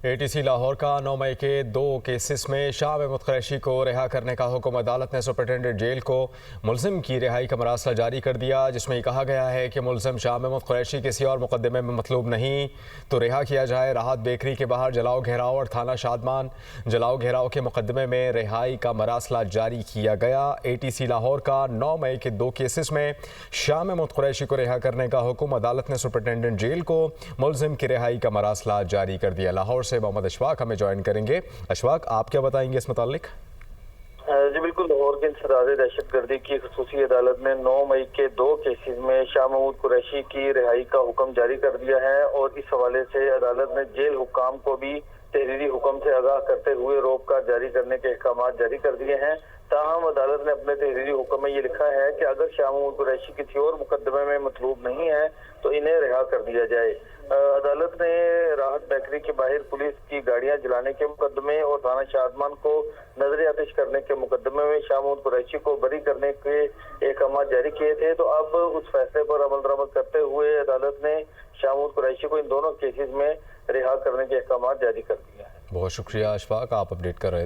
ATC Lahore کا 9 مئی کے 2 cases میں شاہ محمود قریشی کو رہا کرنے کا حکم عدالت نے سپرنٹنڈنٹ جیل کو ملزم کی رہائی کا مراسلہ جاری کر دیا، جس میں یہ کہا گیا ہے کہ ملزم شاہ محمود قریشی کسی اور مقدمے میں مطلوب نہیں تو رہا کیا جائے۔ راحت بیکری کے باہر جلاؤ گھیراؤ اور تھانہ شادمان جلاؤ گھیراؤ کے مقدمے میں رہائی کا مراسلہ جاری کیا گیا۔ ATC لاہور کا 9 مئی کے 2 کیسز میں شاہ محمود قریشی کو رہا کرنے کا حکم عدالت نے سپرنٹنڈنٹ جیل کو ملزم کی رہائی کا مراسلہ جاری کر دیا۔ لاہور سے محمد اشفاق ہمیں جوائن کریں گے۔ اشفاق، آپ کیا بتائیں گے اس متعلق؟ جی بالکل، لاہور کی انسداد دہشت گردی کی خصوصی عدالت نے 9 مئی کے 2 کیسز میں شاہ محمود قریشی کی رہائی کا حکم جاری کر دیا ہے، اور اس حوالے سے عدالت نے جیل حکام کو بھی تحریری حکم سے آگاہ کرتے ہوئے روک کا جاری کرنے کے احکامات جاری کر دیے ہیں۔ تاہم عدالت نے اپنے تحریری حکم میں یہ لکھا ہے کہ اگر شاہ محمود قریشی کسی اور مقدمے میں مطلوب نہیں ہے تو انہیں رہا کر دیا جائے۔ عدالت نے راحت بیکری کے باہر پولیس کی گاڑیاں جلانے کے مقدمے اور تھانہ شادمان کو نظر آتش کرنے کے مقدمے میں شاہ محمود قریشی کو بری کرنے کے احکامات جاری کیے تھے، تو اب اس فیصلے پر عمل درآمد کرتے ہوئے عدالت نے شاہ محمود قریشی کو ان دونوں کیسز میں رہا کرنے کے احکامات جاری کر دیے ہیں۔ بہت شکریہ اشفاق، آپ اپڈیٹ کر رہے ہیں۔